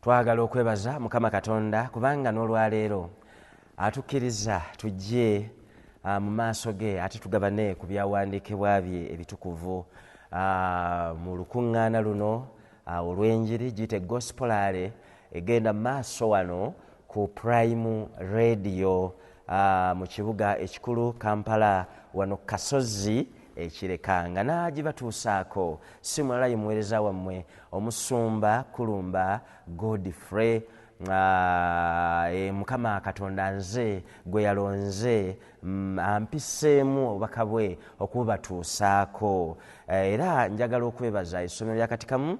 Twagala okwebaza Mukama Katonda kubanga n'olwaleero atukkiriza tujje mu maaso ge ate tugabane ku byawandiikibwa bye ebitukuvu mu lukuŋŋaana luno olw'enjiri giyite gospelare egenda maaso wano ku Prime Radio mu kibuga ekikulu Kampala wano Kasozi ekirekanga n'agibatuusaako si mulala ye muweereza wammwe omusumba Kulumba Godfrey. Mukama Katonda nze gwe yalonze ampiseemu obubaka bwe okubatuusaako era njagala okwebaza essomero lya Katikamu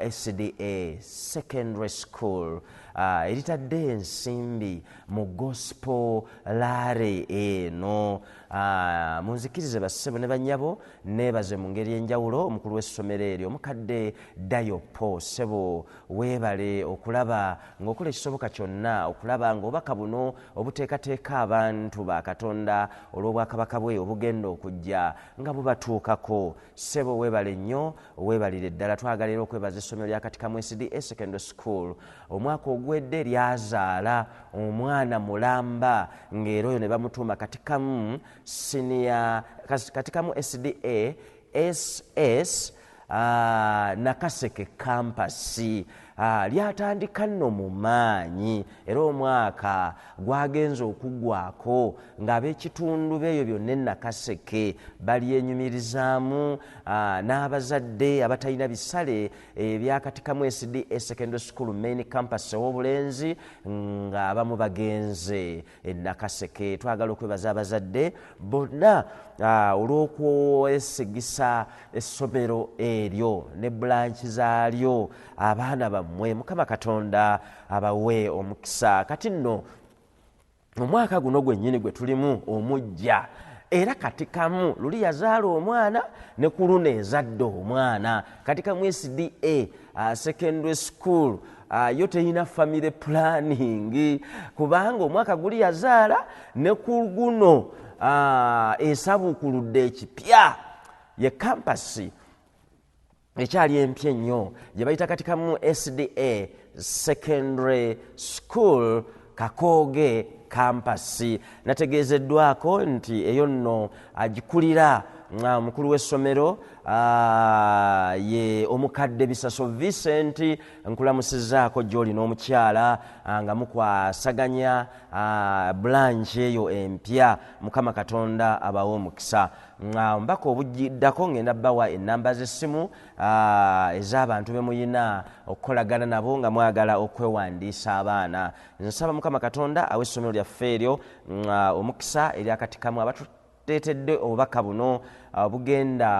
SDA Secondary School eritadde ensimbi mu gospelare eno. Munzikirize bassebo ne bannyabo neebaze mu ngeri enjawulo omukulu w'essomero eryo omukadde Dayopo ssebo weebale okulaba ng'okola ekisoboka kyonna okulaba ng'obubaka buno obuteekateeka abantu ba Katonda olw'obwakabaka bwe obugenda okujja nga bubatuukako. Ssebo weebale nnyo weebalire ddala. Twagala era okwebaza essomero lya Katikamu SDA Secondary School omwaka ogwedde lyazaala omwana mulamba ng'era oyo ne bamutuuma Katikamu Senior Katikamu SDA SS Nakaseke kampasi lyatandika nno mu maanyi era omwaka gwagenza okuggwako ng'ab'ekitundu b'eyo byonna Nakaseke balyenyumirizaamu n'abazadde abatalina bisale ebya Katikamu SDA Secondary School Main Campus ew'obulenzi ng'abamu bagenze Nakaseke. Twagala okwebaza abazadde bonna olw'okwesigisa essomero eryo ne branch zaalyo abaana bammwe. Mukama Katonda abawe omukisa. Kati nno omwaka guno gwennyini gwe tulimu omujja era Katikamu luli yazaala omwana ne ku luno ezadde omwana. Katikamu SDA Secondary School yo teyina family planning kubanga omwaka guli yazaala ne ku guno esabuukuludde ekipya ye kampasi ekyali empya ennyo gye bayita Katikamu SDA Secondary School Kakooge kampasi. Nategeezeddwako nti eyo nno agikulira omukulu w'essomero ye omukadde Bisaso Vincent. Nkulamusizaako gy'oli n'omukyala nga mukwasaganya branch eyo empya. Mukama Katonda abawe omukisa. Mbaka obugiddako ngenda bbawa ennamba z'essimu ez'abantu be muyina okukolagana nabo nga mwagala okwewandiisa abaana. Nsaba Mukama Katonda awe essomero lyaffe eryo omukisa erya Katikamu abatuteetedde obubaka buno bugenda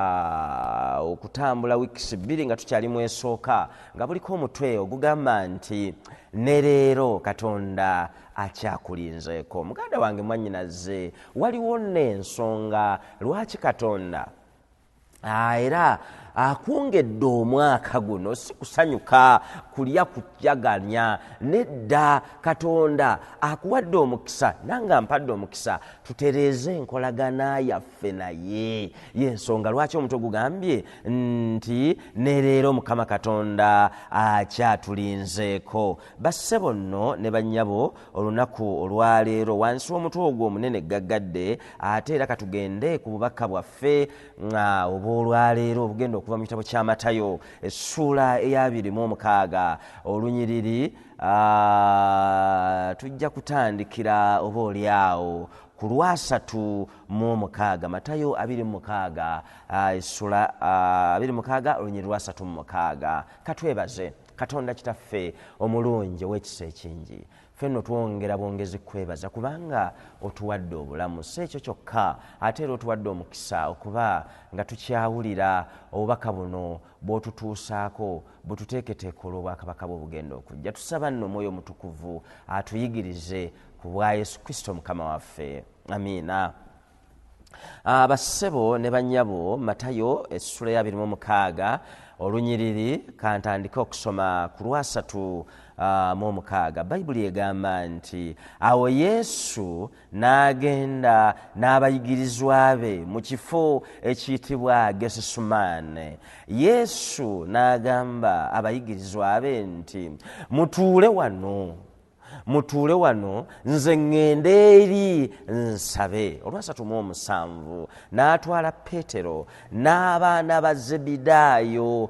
okutambula wiikisi 2 nga tukyali mu esooka nga buliko omutwe ogugamba nti ne leero Katonda akyakulinzeeko. Muganda wange mwannyinaze waliwo n'ensonga lwaki Katonda era akwongedde omwaka guno. Si kusanyuka kulya kujaganya nedda. Katonda akuwadde omukisa nange ampadde omukisa tutereeze enkolagana yaffe naye. Yensonga lwaki omutwe gugambye nti ne leero Mukama Katonda akyatulinzeeko. Bassebo nno ne bannyabo olunaku olwaleero wansi w'omutwe ogwo omunene gaggadde ate era katugende ku bubaka bwaffe obw'olwaleero obugenda okuva mu kitabo kya Matayo essula eya 26 olunyiriri tujja kutandikira obaolyawo ku lwa 36. Matayo 26 essula 26 olunyiriri lwa 36. Katwebaze Katonda kitaffe omulungi ow'ekisa ekingi. Ffenno twongera bwongezi kwebaza kubanga otuwadde obulamu. Si ekyo kyokka ate era otuwadde omukisa okuba nga tukyawulira obubaka buno bw'otutuusaako bwetuteeketeeka olw'obwakabaka bwe bugenda okujja. Tusaba nno Mwoyo Mutukuvu atuyigirize ku bwa Yesu Kristo Mukama waffe. Amiina. Bassebo ne bannyabo Matayo essula ya 26 olunyiriri kantandike okusoma ku lwasatu mu mukaaga. Bayibuli egamba nti awo Yesu n'agenda n'abayigirizwa be mu kifo ekiyitibwa Gesesumaane. Yesu n'agamba abayigirizwa be nti mutuule wano nze ŋŋende eri nsabe. Olwasatu mu omusanvu n'atwala Peetero n'abaana ba Zebedaayo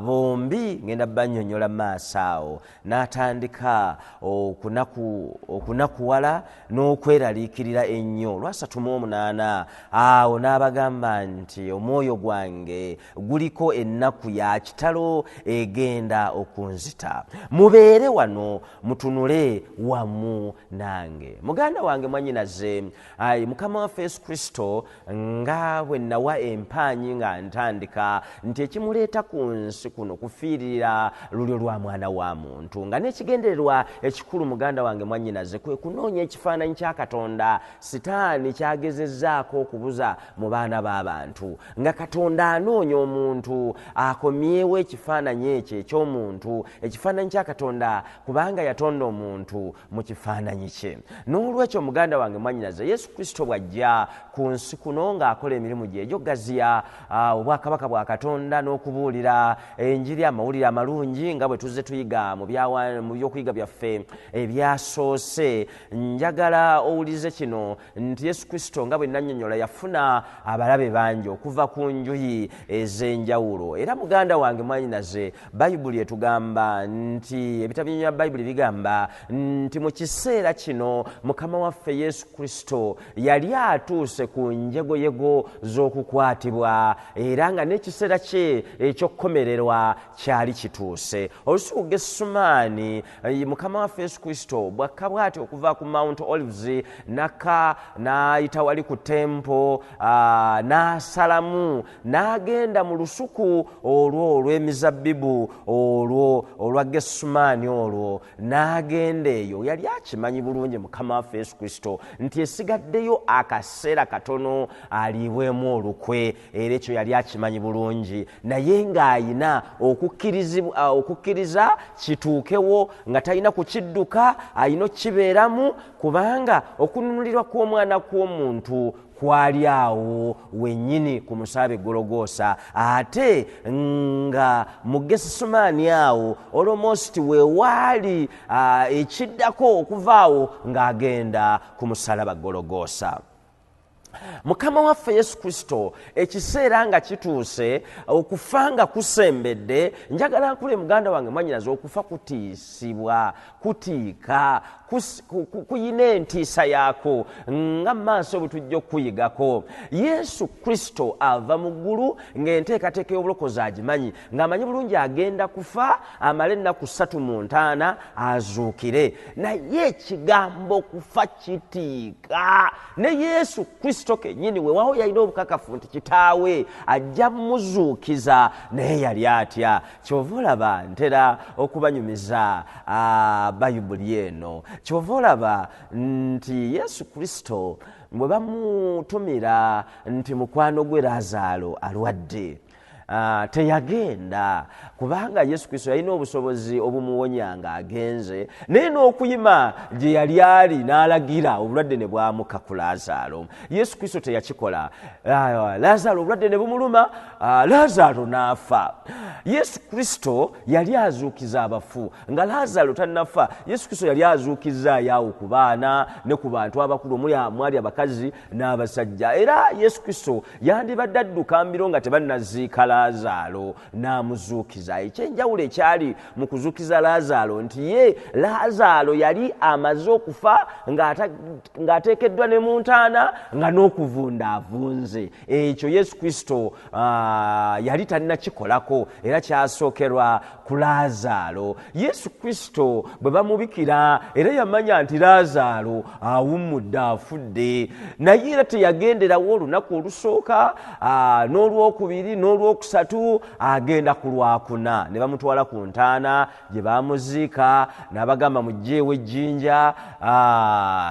bombi ngenda bannyonnyola maaso awo, n'atandika okunakuwala n'okweraliikirira ennyo. Olwasatu mu omunaana awo n'abagamba nti omwoyo gwange guliko ennaku ya kitalo egenda okunzita, mubeere wano mutunule wamu nange. Muganda wange mwannyinaze, Mukama waffe Yesu Kristo nga bwe nawa empaanyi nga ntandika nti ekimuleeta ku nsi kuno kufiirira lulyo lwa mwana wa muntu, nga n'ekigendererwa ekikulu muganda wange mwannyinaze kwe kunoonya ekifaananyi kya Katonda Sitaani kyagezezzaako okubuza mu baana b'abantu, nga Katonda anoonya omuntu akomyewo ekifaananyi ekyo eky'omuntu, ekifaananyi kya Katonda kubanga yatonda omuntu mu kifaananyi kye. N'olwekyo muganda wange mwannyinaze, Yesu Kristo bw'ajja ku nsi kuno ng'akola emirimu gye egy'okugaziya obwakabaka bwa Katonda n'okubuulira enjiri, amawulire amalungi nga bwe tuzze tuyiga mu byokuyiga byaffe ebyasoose. Njagala owulize kino nti Yesu Kristo nga bwe nannyonnyola yafuna abalabe bangi okuva ku njuyi ez'enjawulo. Era muganda wange mwannyinaze, Bayibuli etugamba nti ebitabo bya Bayibuli bigamba nti mu kiseera kino Mukama waffe Yesu Kristo yali atuuse ku njegoyego z'okukwatibwa era nga n'ekiseera kye eky'okkomererwa kyali kituuse. Olusuku Gesumaani Mukama waffe Yesu Kristo bwakka bw'ati okuva ku Mount Olives n'ayita wali ku tempo n'asalamu n'agenda mu lusuku olwo olw'emizabbibu olwa Gesumaani olwo n'agenda eyo. Yali akimanyi bulungi Mukama waffe Yesu Kristo nti esigaddeyo akaseera katono aliibwemu olukwe, era ekyo yali akimanyi bulungi, naye ng'ayina okukkiriza kituukewo nga talina kukidduka, ayina okukibeeramu, kubanga okununulirwa kw'omwana kw'omuntu kwali awo wennyini ku musaabe Gologoosa, ate nga mu Gesesumaani awo almost weewaali ekiddako okuva awo ng'agenda ku musalaba Gologoosa. Mukama waffe Yesu Kristo ekiseera nga kituuse, okufa nga kusembedde. Njagala nkule muganda wange mwannyinaze, okufa kutiisibwa, kutiika, kuyina entiisa yaako nga maaso bwe tujja okuyigako. Yesu Kristo ava mu ggulu ng'enteekateeka y'obulokozi agimanyi, ng'amanyi bulungi agenda kufa, amale ennaku 3 mu ntaana azuukire. Naye ekigambo kufa kitiika, ne Yesu Kristo kennyini weewawo yalina obukakafu nti kitaawe ajja muzuukiza, naye yali atya. Kyova olaba ntera okubanyumiza Bayibuli eno, kyova olaba nti Yesu Kristo bwe bamutumira nti mukwano gwe Laazaalo alwadde, teyagenda kubanga Yesu Kristo yalina obusobozi obumuwonya ng'agenze, naye n'okuyima gye yali ali n'alagira obulwadde ne bwamuka ku Laazaalo. Yesu Kristo teyakikola. Laazaalo obulwadde ne bumuluma, Laazaalo n'afa. Yesu Kristo yali azuukiza abafu, nga Laazaalo tannafa. Yesu Kristo yali azuukizaayo awo ku baana ne ku bantu abakulu, mwali abakazi n'abasajja. Era Yesu Kristo yandibadde adduka mbiro nga tebannaziika Laazaalo n'amuzuukiza. Ekyenjawulo ekyali mu kuzuukiza Laazaalo nti ye Laazaalo yali amaze okufa ng'ateekeddwa ne mu ntaana nga n'okuvunda avunze. Ekyo Yesu Kristo yali tannakikolako, era kyasookerwa ku Laazaalo. Yesu Kristo bwe bamubikira era yamanya nti Laazaalo awummudde, afudde, naye era teyagenderawo olunaku olusooka n'olwokubiri n'olwokusatu olwokusatu agenda ku lwakuna ne bamutwala ku ntaana gye bamuziika n'abagamba mugyeewo ejjinja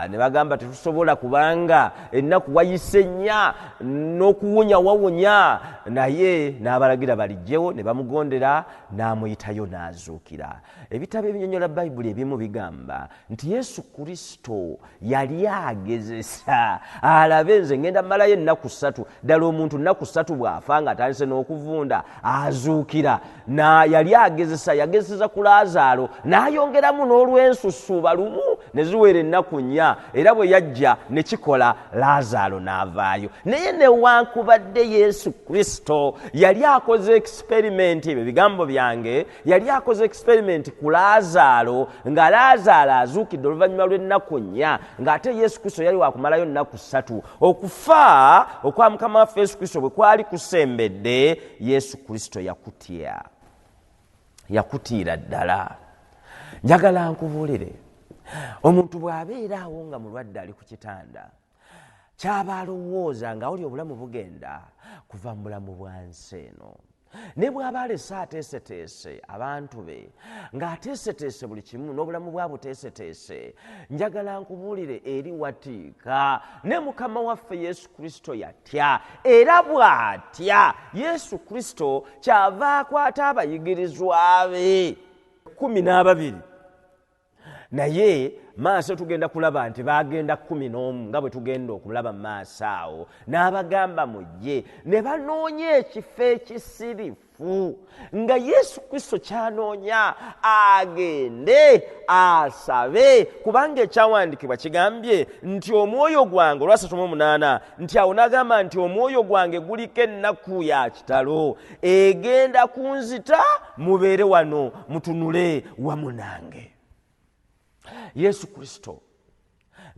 ne bagamba tetusobola kubanga ennaku wayise nnya n'okuwunya wawunya naye n'abalagira balijjewo ne bamugondera n'amuyitayo n'azuukira. Ebitabo ebinyonnyola bayibuli ebimu bigamba nti Yesu Kristo yali agezesa alabe nze ngenda malayo ennaku 3 ddala omuntu nnaku 3 bw'afa nga atandise n'okuvunda azuukira yali yagezesa ku Laazaalo n'ayongeramu n'olwensusuuba lumu ne ziwera ennaku 4 era bwe yajja ne kikola Laazaalo n'avaayo. Naye newankubadde Yesu Kristo yali akoze experiment, ebyo bigambo byange, yali akoze experiment ku Laazaalo nga Laazaalo azuukidde oluvannyuma lw'ennaku 4 ng'ate Yesu Kristo yali wakumalayo ennaku 3. Okufa okwa Mukama waffe Yesu Kristo bwe kwali kusembedde, Yesu Kristo yakutiira ddala. Njagala nkubuulire, omuntu bw'abeeraawo nga mulwadde ali ku kitanda kyaba alowooza nga oli obulamu bugenda kuva mu bulamu bwa nsi eno, ne bw'aba alese ateeseteese abantu be ng'ateeseteese buli kimu n'obulamu bwa buteeseteese, njagala nkubuulire eri watiika ne Mukama waffe Yesu Kristo yatya era bw'atya. Yesu Kristo kyava akwata abayigirizwa be 12 naye maaso tugenda kulaba nti bagenda 11 nga bwe tugenda okulaba maaso awo, n'abagamba mujje ne banoonya ekifo ekisirifu nga Yesu Kristo kyanoonya agende asabe, kubanga ekyawandiikibwa kigambye nti omwoyo gwange olwa 38 nti awo n'agamba nti omwoyo gwange guliko ennaku ya kitalo egenda kunzita mubeere wano mutunule wamu nange. Yesu Kristo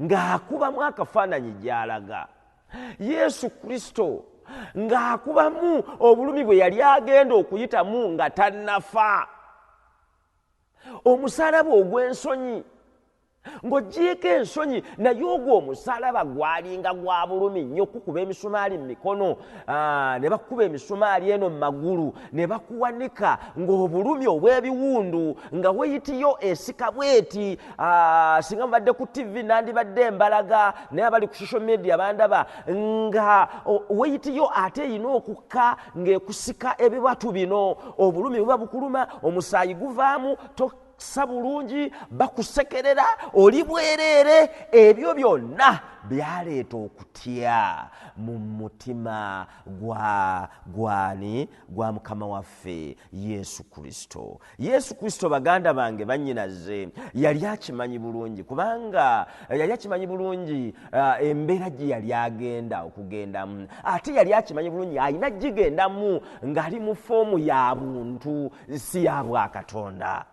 ng'akubamu akafaananyi gy'alaga, Yesu Kristo ng'akubamu obulumi bwe yali agenda okuyitamu nga tannafa, omusaalaba ogw'ensonyi ng'oggyeeko ensonyi, naye ogwo omusaalaba gwalinga gwa bulumi nnyo, kukuba emisumaali mu mikono ne bakuba emisumaali eno mu magulu ne bakuwanika ng'obulumi obw'ebiwundu nga weyitiyo esika bweti. Singa mubadde ku TV nandibadde mbalaga, naye abali ku social media bandaba nga weyitiyo ate erina okukka ng'ekusika ebibatu bino, obulumi buba bukuluma, omusaayi guvaamu sa bulungi, bakusekerera oli bwereere. Ebyo byonna byaleeta okutya mu mutima gwa Mukama waffe Yesu Kristo. Yesu Kristo baganda bange bannyinaze yali akimanyi bulungi, kubanga yali akimanyi bulungi embeera gye yali agenda okugendamu, ate yali akimanyi bulungi alina gigendamu ng'ali mu foomu ya buntu si ya Bwakatonda.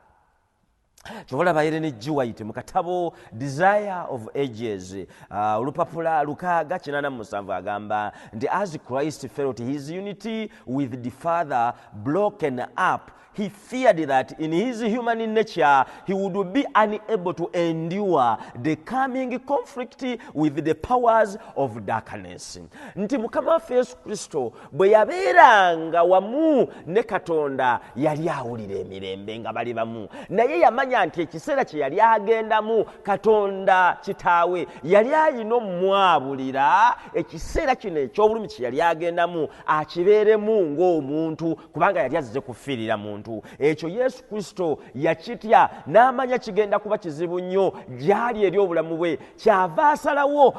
Kyolaba Ellen G. White mu katabo Desire of Ages olupapula 6:87 agamba nti as Christ felt his unity with the Father broken up, he feared that in his human nature he would be unable to endure the coming conflict with the powers of darkness. Nti Mukama waffe Yesu Kristo bwe yabeeranga wamu ne Katonda yali awulira emirembe nga bali bamu, naye yamanya nti ekiseera kye yali agendamu Katonda kitaawe yali alina omwabulira ekiseera kino eky'obulumi kye yali agendamu akibeeremu ng'omuntu, kubanga yali azze kufiirira muntu. Ekyo Yesu Kristo yakitya n'amanya kigenda kuba kizibu nnyo gyali eri obulamu bwe, kyava asalawo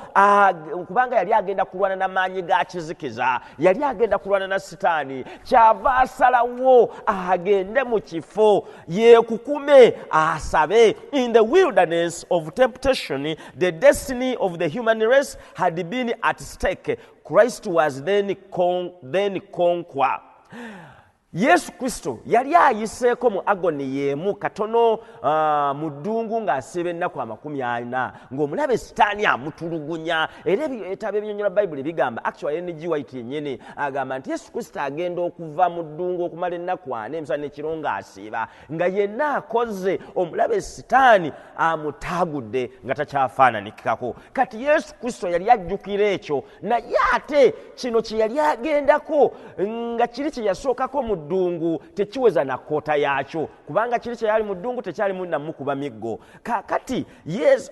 kubanga yali agenda kulwana n'amaanyi ga kizikiza, yali agenda kulwana na Sitaani, kyava asalawo agende mu kifo yeekukume asabe. In the wilderness of temptation, the destiny of the human race had been at stake. Christ was then conquered. Yesu Kristo yali ayiseeko mu agoni yemu katono mu ddungu ng'asiba ennaku 40 ng'omulabe sitaani amutulugunya. Era ebitabo ebinyonnyola Bayibuli bigamba actually N.G. White yennyini agamba nti Yesu Kristo agenda okuva mu ddungu okumala ennaku 4 emisana ekiro ng'asiba nga yenna akoze omulabe sitaani amutaagudde nga takyafaananikako. Kati Yesu Kristo yali ajjukira ekyo naye ate kino kye yali agendako nga kiri kye yasookako mu ddungu tekiweza na koota yaakyo kubanga kiri kye yali mu ddungu tekyalimu namukuba miggo. Kakati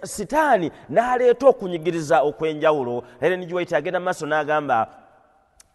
sitaani n'aleeta okunyigiriza okw'enjawulo. Ellen G. White agenda mu maaso n'agamba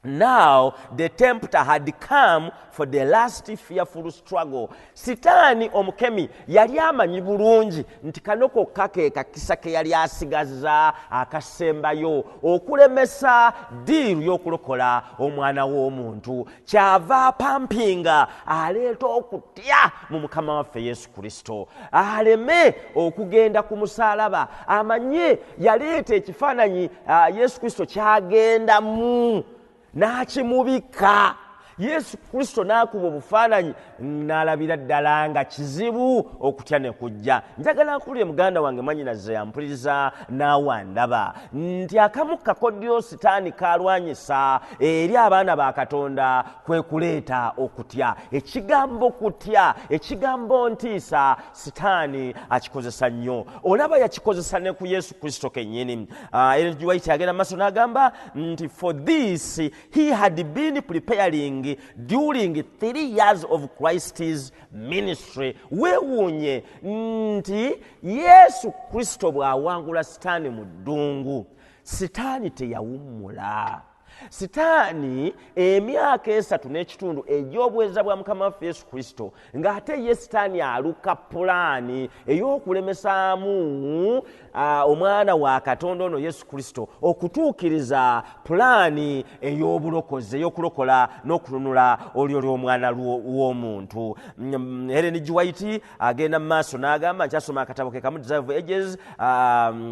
now the tempter had come for the last fearful struggle. Sitaani omukemi yali amanyi bulungi nti kano kokka ke kakisa ke yali asigazza akasembayo okulemesa diiru y'okulokola omwana w'omuntu. Kyava apampinga aleeta okutya mu Mukama waffe Yesu Kristo aleme okugenda ku musaalaba. Amanye yaleeta ekifaananyi Yesu Kristo kyagendamu n'akimubika. Yesu Kristo n'akuba obufaananyi n'alabira ddala nga kizibu okutya ne kujja. Njagala nkubuulire muganda wange mwannyinaze yampuliriza n'awandaba nti akamu kakodyo sitaani kalwanyisa eri abaana ba Katonda kwe kuleeta okutya. Ekigambo kutya, ekigambo ntiisa sitaani akikozesa nnyo. Olaba yakikozesa ne ku Yesu Kristo kennyini. Ellen G. White agenda maaso n'agamba nti for this he had been preparing during 3 years of Christ's ministry. Weewuunye nti Yesu Kristo bw'awangula sitaani mu ddungu, sitaani teyawummula. Sitaani emyaka 3 n'ekitundu egy'obuweereza bwa Mukama waffe Yesu Kristo ng'ate ye sitaani aluka pulaani ey'okulemesaamu omwana wa Katonda ono Yesu Kristo okutuukiriza pulaani ey'obulokozi ey'okulokola n'okununula olyo ly'omwana w'omuntu. Ellen G. White agenda mu maaso n'agamba nkyasoma akatabo ke kamu Desire of Ages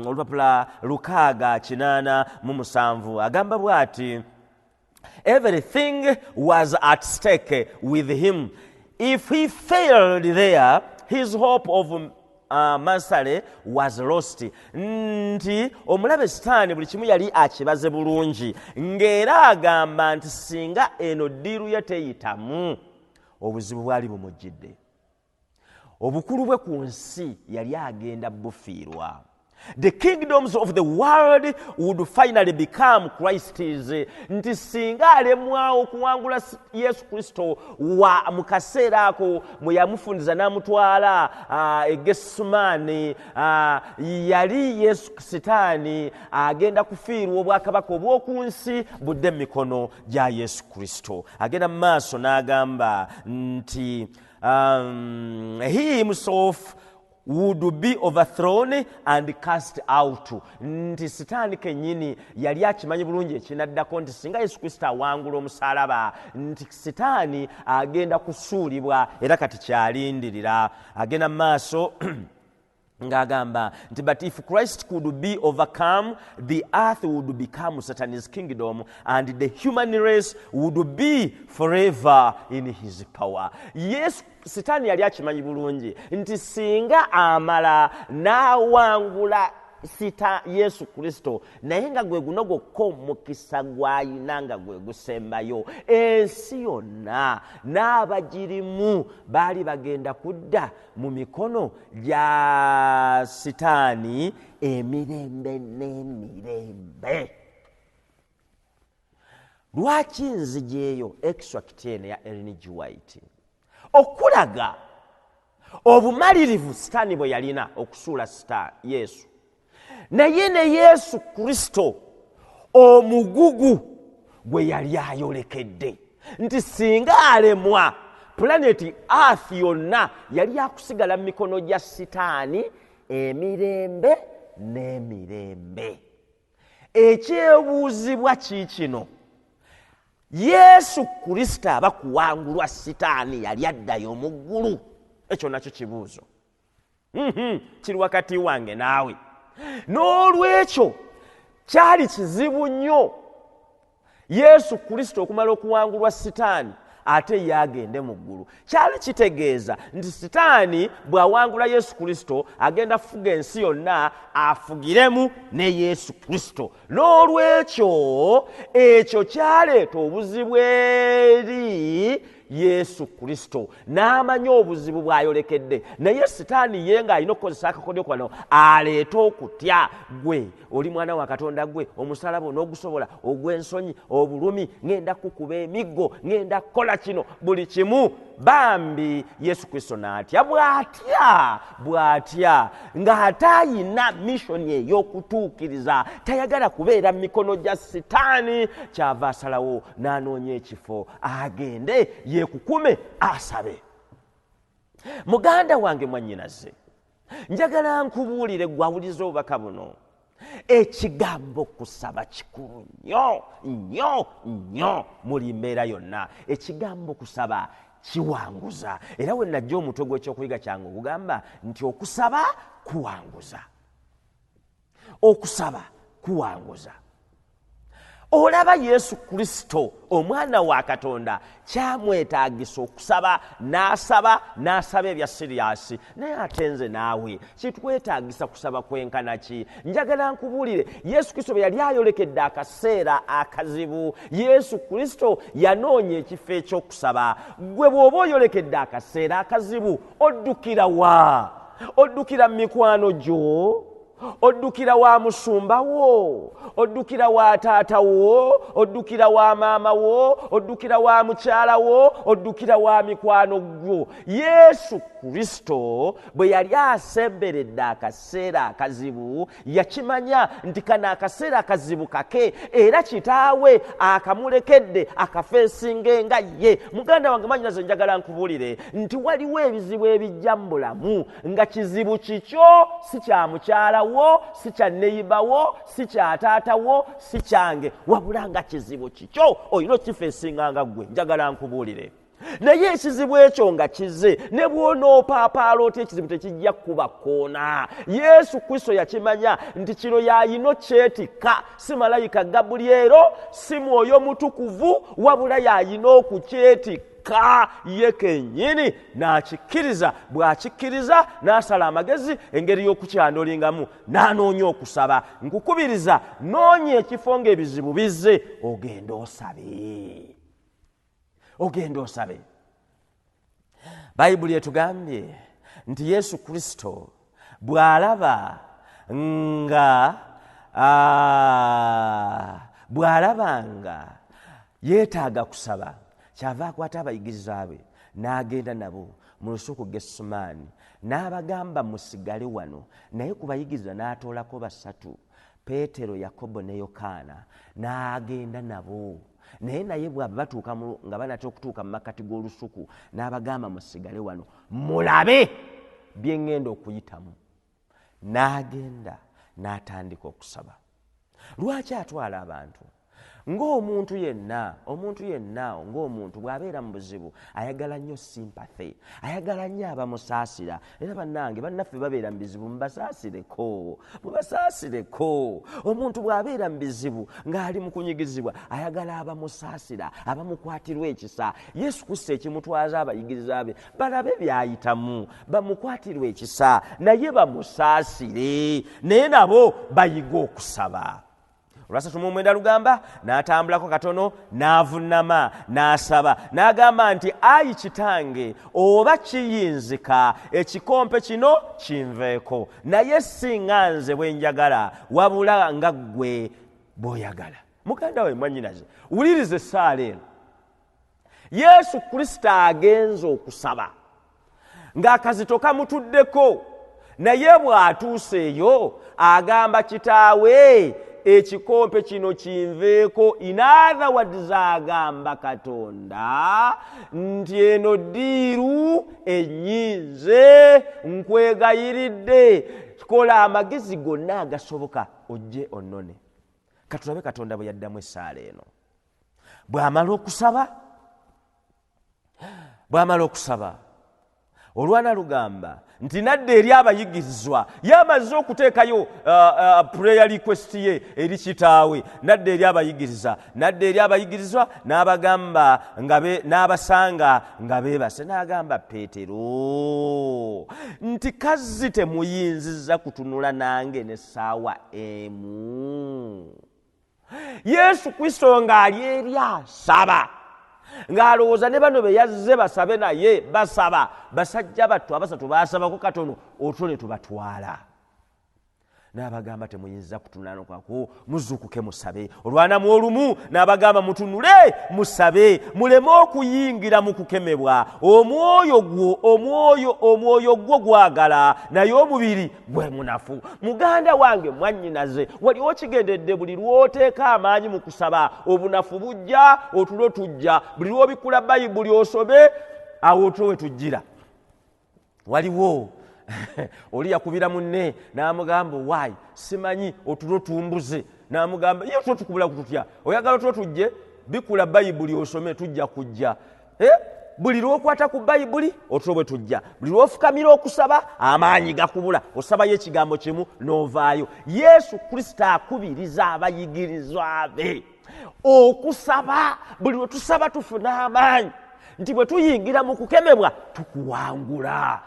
olupapula 687 agamba bw'ati everything was at stake with him. If he failed there, his hope of mansale was lost. Nti omulabe sitaani buli kimu yali akibaze bulungi ng'era agamba nti singa eno ddiiru ye teyitamu obuzibu bwali bumujjidde. Obukulu bwe ku nsi yali agenda bufiirwa. The kingdoms of the world would finally become Christ's. Nti singa alemwawo okuwangula Yesu Kristo wa mu kaseera ako mwe yamufundiza n'amutwala e Getsemane, yali Yesu sitaani agenda kufiirwa obwakabaka obw'oku nsi budde mu mikono gya Yesu Kristo. Agenda mu maaso n'agamba nti he himself would be overthrown and cast out. Nti sitaani kennyini yali akimanyi bulungi ekinaddako nti singa Yesu Kristo awangula omusaalaba nti sitaani agenda kusuulibwa era kati kyalindirira. Agenda mu maaso ng'agamba nti but if Christ could be overcome, the earth would become Satan's kingdom and the human race would be forever in his power. Yes, sitaani yali akimanyi bulungi nti singa amala n'awangula Yesu Kristo naye nga gwe guno gwokka omukisa gw'ayina nga gwe gusembayo, ensi yonna n'abagirimu baali bagenda kudda mu mikono gya sitaani emirembe n'emirembe. Lwaki nzijeeyo extract eno ya Ellen G. White okulaga obumalirivu sitaani bwe yalina okusuula Yesu, naye ne Yesu Kristo omugugu gwe yali ayolekedde nti singa alemwa planeti Earth yonna yali akusigala mu mikono gya sitaani emirembe n'emirembe. Ekyebuuzibwa kiikino, Yesu Kristo aba kuwangulwa sitaani yali addayo mu ggulu? Ekyo nakyo kibuuzo kiri wakati wange naawe. N'olwekyo kyali kizibu nnyo Yesu Kristo okumala okuwangulwa sitaani ate yagende mu ggulu. Kyali kitegeeza nti sitaani bw'awangula Yesu Kristo agenda fuga ensi yonna afugiremu ne Yesu Kristo. N'olwekyo ekyo kyaleeta obuzibu eri Yesu Kristo n'amanya obuzibu bw'ayolekedde, naye sitaani ye ng'alina okukozesa akakodyo kano aleeta okutya. Gwe oli mwana wa Katonda, gwe omusalaba onoogusobola, ogw'ensonyi, obulumi, ngenda kukuba emiggo, ngenda kukola kino, buli kimu. Bambi Yesu Kristo n'atya, bw'atya ng'ate ayina missoni ey'okutuukiriza, tayagala kubeera mu mikono gya sitaani. Kyava asalawo n'anoonya ekifo agende yeekukume asabe. Muganda wange mwannyinaze, njagala nkubuulire gwe awuliza obubaka buno, ekigambo kusaba kikulu nnyo muli mbeera yonna. Ekigambo kusaba kiwanguza, era we najja omutwe gw'ekyokuyiga kyange ogugamba nti okusaba kuwanguza. Okusaba kuwanguza. Olaba Yesu Kristo omwana wa Katonda kyamwetaagisa okusaba, n'asaba ebya siriyasi. Naye ate nze naawe kitwetaagisa kusaba kwenkana ki? Njagala nkubuulire, Yesu Kristo bwe yali ayolekedde akaseera akazibu, Yesu Kristo yanoonya ekifo ekyokusaba. Gwe bw'oba oyolekedde akaseera akazibu, oddukira wa? Oddukira mu mikwano gyo? Oddukira wa musumba wo? Oddukira wa taata wo? Oddukira wa maama wo? Oddukira wa mukyala wo? Oddukira wa mikwano gwo? Yesu Kristo bwe yali asemberedde akaseera akazibu, yakimanya nti kano akaseera akazibu kake, era kitaawe akamulekedde akafeesinga nga ye. Muganda wange mwannyinaze, njagala nkubuulire nti waliwo ebizibu ebijja mu bulamu nga kizibu kikyo si kya mukyala wo, si kya neyiba wo, si kya taata wo, si kyange, wabula nga kizibu kikyo olina okifeesinga nga ggwe. Njagala nkubuulire, naye ekizibu ekyo nga kize, ne bw'onoopaapaala otya ekizibu tekijja kuba koona. Yesu Kristo yakimanya nti kino yayina okyetikka, si malayika Gabulyero, si Mwoyo Mutukuvu, wabula yayina okukyetikka ye kennyini, n'akikkiriza. Bw'akikkiriza n'asala amagezi engeri y'okukyandolingamu, n'anoonya okusaba. Nkukubiriza, noonya ekifo ng'ebizibu bizze, ogenda osabe. Ogenda osabe. Bayibuli etugambye nti Yesu Kristo bw'alaba nga yeetaaga kusaba, kyava akwata abayigiriza be n'agenda nabo mu lusuku Gesumaani, n'abagamba musigale wano. Naye ku bayigiriza n'atoolako basatu, Peetero, Yakobo ne Yokaana, n'agenda nabo. Naye bw'aba batuuka nga banatera okutuuka mu makkati g'olusuku, n'abagamba musigale wano mulabe bye ŋŋenda okuyitamu. N'agenda n'atandika okusaba. Lwaki atwala abantu? Ng'omuntu yenna ng'omuntu bw'abeera mu buzibu ayagala nnyo sympathy, ayagala nnyo abamusaasira. Era bannaffe babeera mu bizibu, mubasaasireko. Omuntu bw'abeera mu bizibu ng'ali mu kunyigizibwa ayagala abamusaasira, abamukwatirwa ekisa. Yesu Kristo ekimutwaza abayigiriza be balabe by'ayitamu, bamukwatirwa ekisa naye bamusaasire, naye nabo bayiga okusaba. Olwasatu mu mwenda lugamba, n'atambulako katono, n'avunnama, n'asaba, n'agamba nti, ayi Kitange, oba kiyinzika ekikompe kino kinveeko, naye si nga nze bwe njagala, wabula nga ggwe bw'oyagala. Muganda we mwannyinaze, wuliriza essaala eno. Yesu Kristo agenze okusaba ng'akazito kamutuddeko, naye bw'atuuse eyo agamba kitaawe ekikompe kino kinveeko. In other words, agamba Katonda nti eno ddiiru ennyinze, nkwegayiridde, kola amagezi gonna agasoboka ojje onnone. Katulabe Katonda bwe yaddamu essaala eno. Bw'amala okusaba, olwana lugamba nti nadde eri abayigirizwa yamaze okuteekayo prayer request ye eri kitaawe, nadde eri abayigirizwa n'abagamba n'abasanga nga beebase, n'agamba Peetero nti kazzi temuyinzizza kutunula nange n'essaawa emu. Yesu Kristo ng'ali eri asaba, ng'alowooza ne bano be yazze basabe naye basaba. Basajja battu abasatu baasabako katono, otwo ne tubatwala. N'abagamba temuyinza kutunula nokwako, muzuukuke musabe. Olwanamu olumu n'abagamba mutunule musabe, muleme okuyingira mu kukemebwa. Omwoyo gwo gwagala, naye omubiri gwe munafu. Muganda wange mwannyinaze, wali okigendedde buli lw'oteeka amaanyi mu kusaba obunafu bujja, otulo tujja. Buli lw'obikula Bayibuli osome, awo otwo we tujjira. Waliwo oli yakubira munne n'amugamba waayi simanyi otulo tumbuze, n'amugamba ye otulo tukubula kututya, oyagala otulo tujje, bikula Bayibuli osome tujja kujja. Buli lw'okwata ku Bayibuli otulo bwe tujja, buli lw'ofukamira okusaba amaanyi gakubula, osabayo ekigambo kimu n'ovaayo. Yesu Kristo akubiriza abayigirizwa be okusaba. Buli lwe tusaba tufuna amaanyi nti bwe tuyingira mu kukemebwa tukuwangula.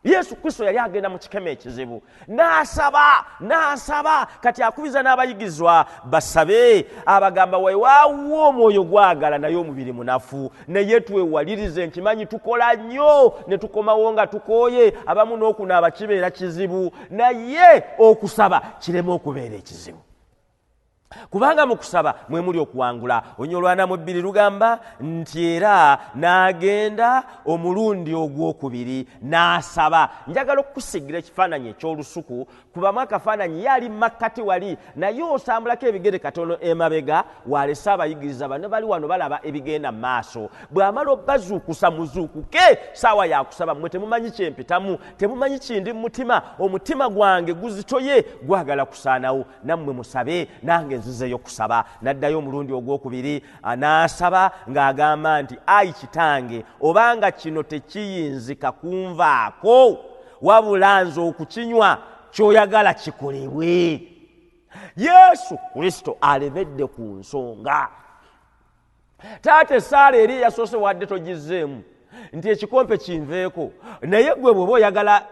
Yesu Kristo yali agenda mu kikeme ekizibu, n'asaba kati akubiza n'abayigirizwa basabe. Abagamba weewaawo omwoyo gwagala naye omubiri munafu. Naye twewalirize, nkimanyi tukola nnyo ne tukomawo nga tukooye, abamu n'okunaaba kibeera kizibu, naye okusaba kireme okubeera ekizibu. Kubanga mu kusaba mwe muli okuwangula. Onyolwanamu 2 lugamba nti era n'agenda omulundi ogwokubiri n'asaba. Njagala okukusigira ekifaananyi eky'olusuku, kubamu akafaananyi yali makkati wali, naye osambulako ebigere katono emabega, walese abayigiriza bano bali wano balaba ebigenda mu maaso. Bw'amala obbazuukusa muzuukuke, saawa yakusaba. Mmwe temumanyi kyempitamu, temumanyi kindi mu mutima. Omutima gwange guzitoye, gwagala kusaanawo. Nammwe musabe, nange nzizeyo kusaba. N'addayo omulundi ogwokubiri n'asaba ng'agamba nti ayi Kitange, obanga kino tekiyinzika kunvaako, wabula nze okukinywa ky'oyagala kikolebwe. Yesu Kristo alemedde ku nsonga. Taata essaala eri yasoose wadde togizzeemu nti ekikompe kinveeko, naye gwe bw'oba oyagala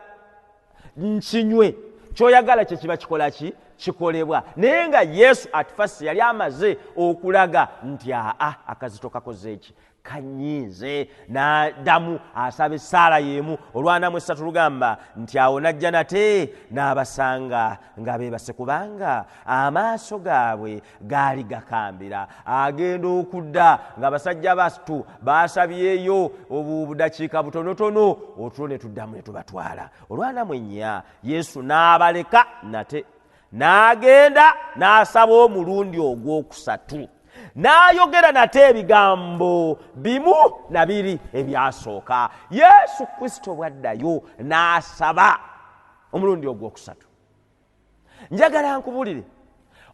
nkinywe, ky'oyagala kye kiba kikola ki? Kikolebwa. Naye nga Yesu atifasi yali amaze okulaga nti akazito kakoze eki, kanyiize. N'addamu asaba essaala y'emu. Olwanamu 3 lugamba nti awo n'ajja nate n'abasanga nga beebase, kubanga amaaso gaabwe gaali gakambira. Agenda okudda ng'abasajja basatu baasabyeyo obudakiika butonotono, otulo ne tuddamu ne tubatwala. Olwanamu 4 Yesu n'abaleka nate, n'agenda n'asaba omulundi ogwokusatu, n'ayogera nate ebigambo bimu na biri ebyasooka. Yesu Kristo bw'addayo n'asaba omulundi ogwokusatu. Njagala nkubulire,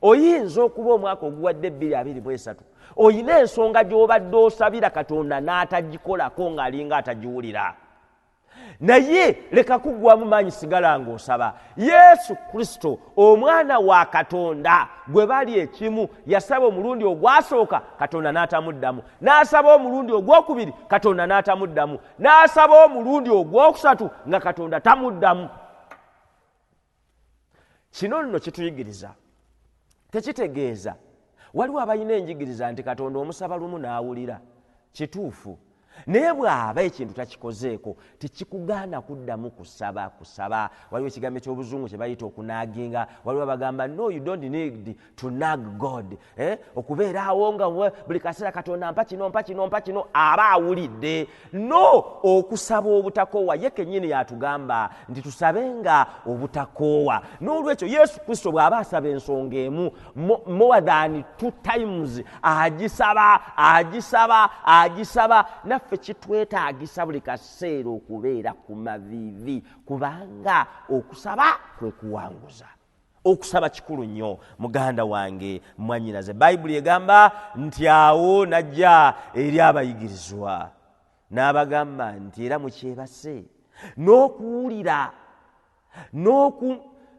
oyinza okuba omwaka oguwadde 2023 oyina ensonga gy'obadde osabira Katonda n'atagikolako ng'alinga atagiwulira. Naye leka kuggwamu maanyi, sigala ng'osaba. Yesu Kristo omwana wa Katonda gwe bali ekimu yasaba omulundi ogwasooka, Katonda n'atamuddamu. N'asaba omulundi ogwokubiri, Katonda n'atamuddamu. N'asaba omulundi ogwokusatu nga Katonda tamuddamu. Kino nno kituyigiriza, tekitegeeza waliwo abalina enjigiriza nti Katonda omusaba lumu n'awulira. Kituufu, naye bw'aba ekintu takikozeeko tekikugaana kuddamu kusaba. Waliwo ekigambo eky'obuzungu kye bayita okunaaginga. Waliwo abagamba no, you don't need to nag God. Okubeera awo nga buli kaseera Katonda mpa kino aba awulidde. No, okusaba obutakoowa. Ye kennyini yatugamba nti tusabenga obutakoowa. N'olwekyo Yesu Kristo bw'aba asaba ensonga emu more than 2 times, agisaba naffe kitwetaagisa buli kaseera okubeera ku maviivi, kubanga okusaba kwe kuwanguza. Okusaba kikulu nnyo, muganda wange mwannyinaze. Bayibuli egamba nti awo n'ajja eri abayigirizwa n'abagamba nti era mukyebase n'okuwulira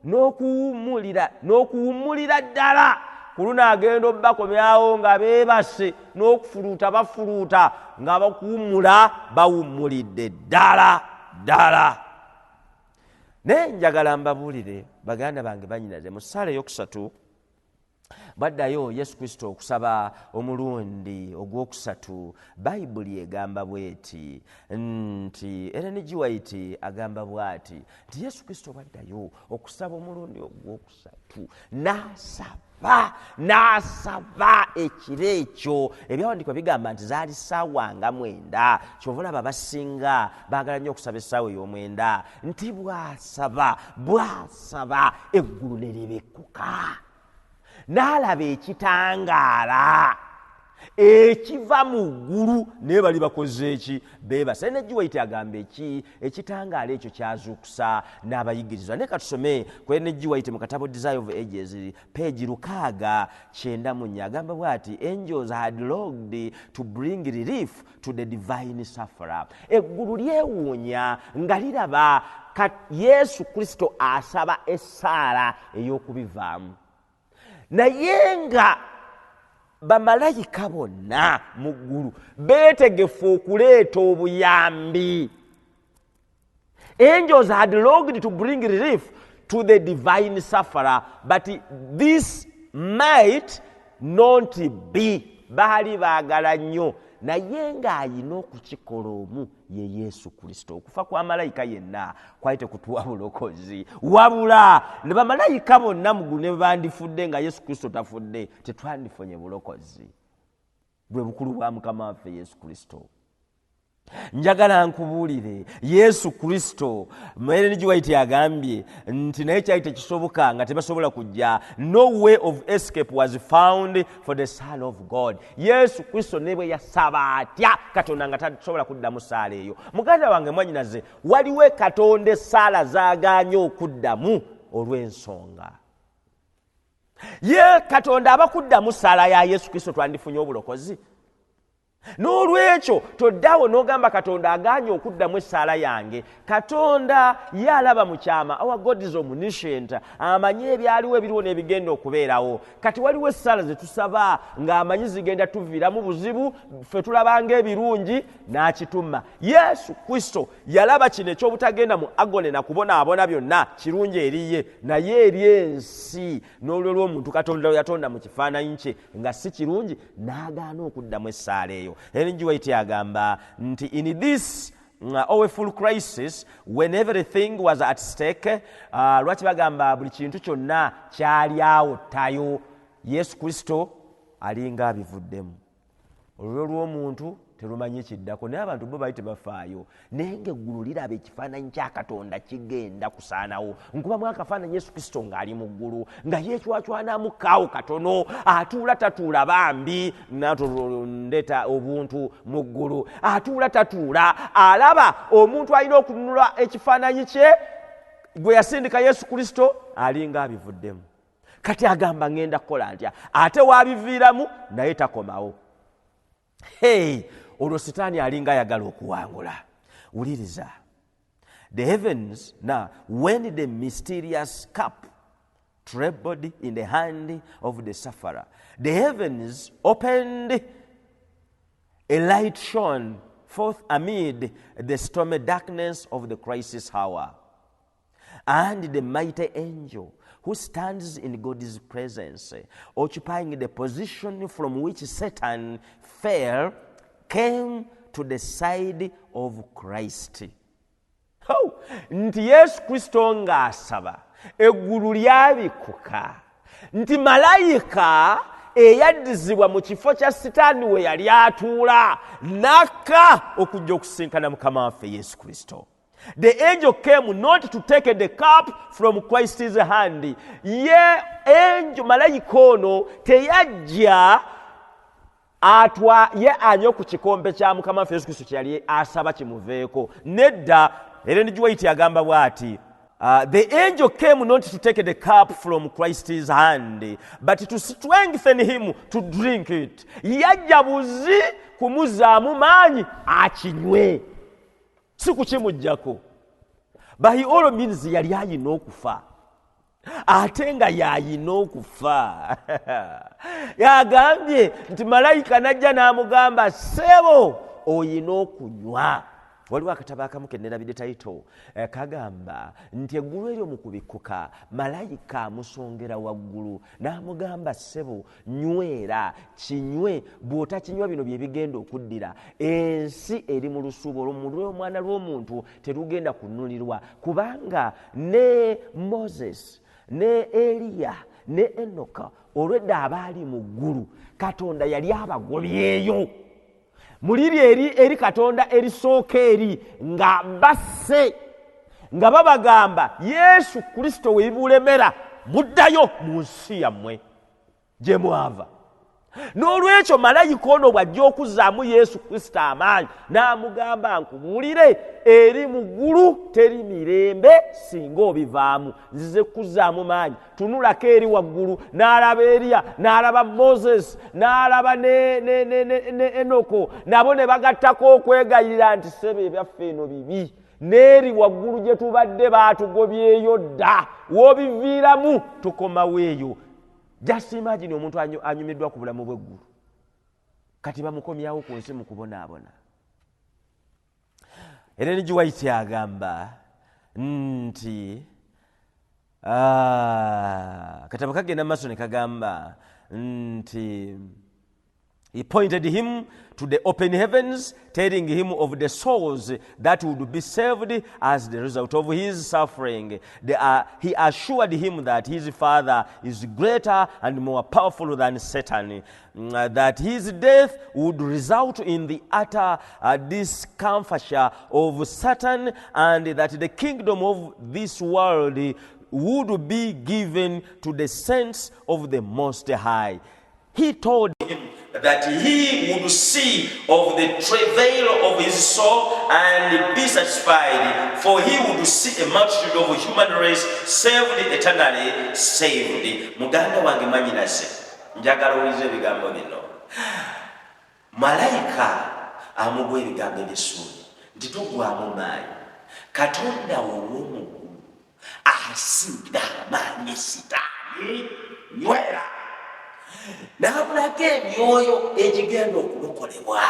n'okuwummulira ddala ku luno agenda obbakomyawo nga beebase n'okufuluuta bafuluuta nga bakuwummula bawummulidde ddala. Naye njagala mbabuulire baganda bange banyinaze mu ssaala ey'okusatu baddayo Yesu Kristo okusaba omulundi ogwokusatu, Bayibuli egamba bweti nti Ellen G. White agamba bwati nti Yesu Kristo baddayo okusaba omulundi ogwokusatu n'asaba ekiro ekyo. Ebyawandiikibwa bigamba nti zaali ssaawa nga 9. Kyova olaba abasinga baagala nnyo okusaba essaawa ey'omwenda, nti bw'asaba eggulu ne libekkuka. N'alaba ekitangaala ekiva mu ggulu naye bali bakoze eki? Beebase. Ellen G. White agamba ekitangaala ekyo kyazuukusa n'abayigirizwa. Naye katusome ku Ellen G. White mu katabo Desire of Ages peegi 694 agamba bw'ati angels had longed to bring relief to the divine sufferer. Eggulu lyewuunya nga liraba Yesu Kristo asaba essaala ey'okubivaamu. Naye nga bamalayika bonna mu ggulu beetegefu okuleeta obuyambi. Angels had longed to bring relief to the divine sufferer, but this might not be. Baali baagala nnyo naye ng'alina okukikola omu ye Yesu Kristo. Okufa kwa malayika yenna kwali tekutuwa bulokozi, wabula ne bamalayika bonna mu ggulu ne bandifudde nga Yesu Kristo tafudde, tetwandifunye bulokozi. Bwe bukulu bwa Mukama waffe Yesu Kristo. Njagala nkubuulire Yesu Kristo, Ellen G. White agambye nti naye kyali tekisoboka nga tebasobola kujja. No way of escape was found for the Son of God. Yesu Kristo ne bwe yasaba atya Katonda nga tasobola kuddamu ssaala eyo. Muganda wange mwanyinaze, waliwo Katonda essaala zaaganye okuddamu olw'ensonga. Ye Katonda abakuddamu ssaala ya Yesu Kristo twandifunye obulokozi. N'olwekyo toddawo n'ogamba Katonda aganye okuddamu essaala yange. Katonda yalaba mu kyama. Our God is omniscient. Amanyi ebyaliwo ebiriwo n'ebigenda okubeerawo. Kati waliwo essaala ze tusaba ng'amanyi zigenda tuviiramu buzibu, ffe tulabanga ebirungi n'akituma. Yesu Kristo yalaba kino eky'obutagenda mu agone na kubonaabona byonna kirungi eriye, naye eri ensi n'olw'olwo omuntu Katonda yatonda mu kifaananyi kye nga si kirungi n'agaana okuddamu essaala eyo. Ellen G. White agamba nti in this awful crisis when everything was at stake, lwaki bagamba buli kintu kyonna kyali awo ttayo, Yesu Kristo alinga abivuddemu. Olwo lw'omuntu terumanyi kiddako, naye abantu bo bali tebafaayo. Naye ng'eggulu liraba ekifaananyi kya Katonda kigenda kusaanawo. Nkubamu akafaananyi Yesu Kristo ng'ali mu ggulu nga yeecwacwanamu kaawo katono, atuula tatuula bambi, ndeeta obuntu mu ggulu, atuula tatuula, alaba omuntu alina okununula ekifaananyi kye gwe yasindika Yesu Kristo alinga abivuddemu. Kati agamba ngenda kukola ntya? Ate waabiviiramu naye takomawo. Olwo Sitaani alinga ayagala okuwangula. Wuliriza. The heavens, now, when the mysterious cup trembled in the hand of the sufferer, the heavens opened, a light shone forth amid the stormy darkness of the crisis hour. And the mighty angel who stands in God's presence, occupying the position from which Satan fell, came to the side of Christ. Nti Yesu Kristo ng'asaba, eggulu lyabikuka. Nti malayika eyaddizibwa mu kifo kya Sitaani we yali atuula n'akka okujja okusinkana Mukama waffe Yesu Kristo. The angel came not to take the cup from Christ's hand. Ye angel malayika ono teyajja ye anywe ku kikombe kya Mukama waffe Yesu Kristo kyali asaba kimuveeko. Nedda, Ellen G. White agamba bw'ati, the angel came not to take the cup from Christ's hand, but to strengthen him to drink it. Yajja buzi kumuzaamu maanyi akinywe, si kukimuggyako. by all means yali ayina okufa ate nga yayina okufa. Yagambye nti malayika najja n'amugamba ssebo oyina okunywa. Waliwo akatabo akamu kennerabidde tayito kagamba nti eggulu eryo mu kubikkuka malayika amusongera waggulu n'amugamba ssebo nywera kinywe, bw'otakinywa bino bye bigenda okuddira. Ensi eri mu lusuubo olw'omuntu lw'omwana lw'omuntu terugenda kunulirwa, kubanga ne Moses ne Eliya ne Enoka olwedda abaali mu ggulu Katonda yali abagobyeyo. Muliri eri Katonda erisooka eri nga basse nga babagamba Yesu Kristo webulemera muddayo mu nsi yammwe gye mwava. N'olwekyo malayika ono bw'ajja okuzzaamu Yesu Kristo amaanyi n'amugamba nkubuulire eri mu ggulu teri mirembe singa obivaamu, nzize kuzzaamu maanyi. Tunulako eri waggulu n'alaba Eliya n'alaba Moses n'alaba ne Enoko, nabo ne bagattako okwegayirira nti ssebo ebyaffe eno bibi, n'eri waggulu gye tubadde baatugobyeyo dda, w'obiviiramu tukomawo eyo. Just imagine omuntu anyumiddwa ku bulamu bw'eggulu kati bamukomyawo ku nsi mu kubonaabona. Ellen G. White agamba nti katabo kagenda maaso ne kagamba nti he pointed him to the open heavens, telling him of the souls that would be saved as the result of his suffering. He assured him that his Father is greater and more powerful than Satan, that his death would result in the utter discomfiture of Satan, and that the kingdom of this world would be given to the saints of the Most High. He told him that he would see of the travail of his soul and be satisfied, for he would see a multitude of human race saved, eternally saved. Muganda wange mwanyinase njagala owulirize ebigambo bino. Malayika amugwa ebigambo ebisuuli nti togwamu maanyi, Katonda ow'omugulu asinga amaanyi Sitaani, nywera. N'abulako emyoyo egigenda okulokolebwa,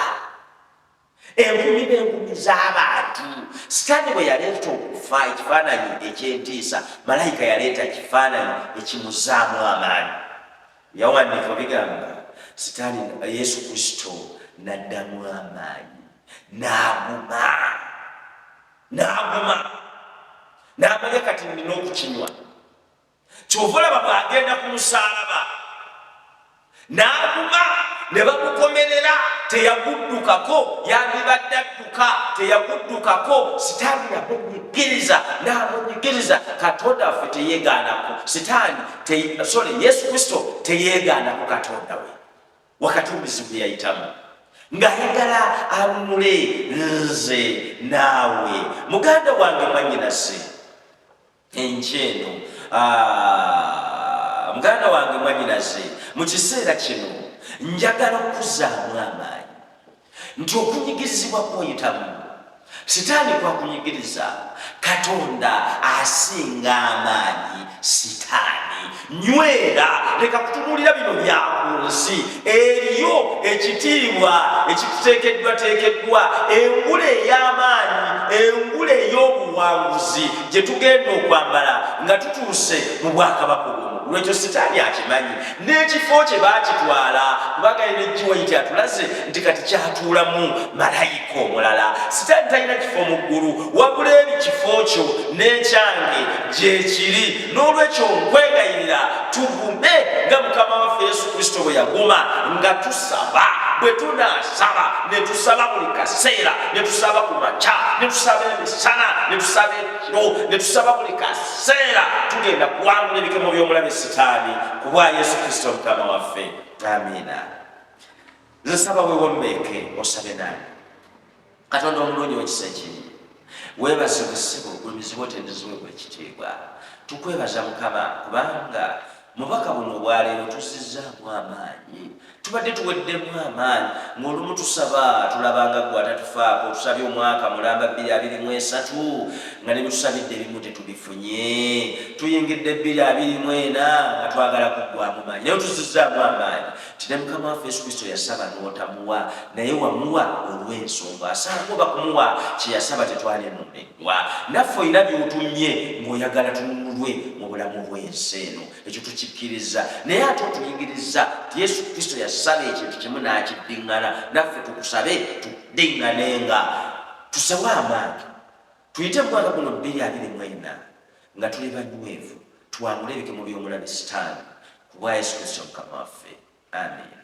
enkumi n'enkumi z'abantu. Sitaani bwe yaleeta okufa ekifaananyi eky'entiisa, malayika yaleeta kifaananyi ekimuzaamu amaanyi. Yawandiika bigamba Sitaani Yesu Kristo n'addamu amaanyi n'amanya kati nina okukinywa. Kyova olaba bw'agenda ku musaalaba n'aguma ne bamukomerera, teyaguddukako, yandibadde adduka, teyaguddukako. Sitaani n'amunyigiriza. Katonda waffe teyeegaanako, Yesu Kristo teyeegaanako Katonda we wakati mu bizibu yayitamu, ng'ayagala anunule nze naawe. Muganda wange mwannyinase enkyeno, muganda wange mwannyinase, mu kiseera kino njagala okuzzaamu amaanyi nti okunyigirizibwa kw'oyitamu Sitaani kwakunyigiriza, Katonda asinga amaanyi Sitaani. Nywera, leka kutunuulira bino bya ku nsi. Eriyo ekitiibwa ekituteekeddwa, engule ey'amaanyi, engule ey'obuwanguzi gye tugenda okwambala nga tutuuse mu bwakabaka obwo. Lwekyo Sitaani akimanyi, n'ekifo kye baakitwala, kubanga Ellen G. White atulaze nti kati kyatuulamu malayika omulala. Sitaani talina kifo mu ggulu, wabula ekifo kyo n'ekyange gye kiri. N'olwekyo nkwegayirira tugume nga Mukama waffe Yesu Kristo bwe yaguma, nga tusaba. Bwe tunaasaba ne tusaba buli kaseera, ne tusaba ku makya, ne tusaba emisana, ne tusaba ekiro, ne tusaba buli kaseera, tugenda kuwangula ebikemo by'omulabe Sitaani ku bwa Yesu Kristo Mukama waffe. Amiina. Nze saba weewombeeke osabe nani. Katonda omulungi w'ekisa ekingi, weebazibwe ssebo, gwe mizibu otendezebwe gw'ekitiibwa. Tukwebaza Mukama kubanga mubaka buno bwaleero tusizzaamu amaanyi tubadde tuweddemu amaanyi ng'olumu tusaba tulabanga gwe atatufaako tusabye omwaka mulamba 2023 nga ne bitusabidde ebimu tetubifunye tuyingidde 2024 nga twagala kuggwamu maanyi naye tusizzaamu amaanyi tine mukama waffe Yesu Kristo yasaba n'otamuwa naye wamuwa olw'ensonga asaanga oba kumuwa kye yasaba tetwalemuddwa naffe olina by'otumye ng'oyagala tununulwe mu bulamu bw'ensi eno ekyo tukikkiriza naye ate otuyigiriza ti Yesu Kristo yasaba ekintu kimu n'akiddiŋŋana naffe tukusabe tuddiŋŋanenga tusawe amaanyi tuyite mu mwaka guno 2024 nga tuli banywevu twangule ebikemo by'omulabe Sitaani ku bwa Yesu Kristo mukama waffe amen.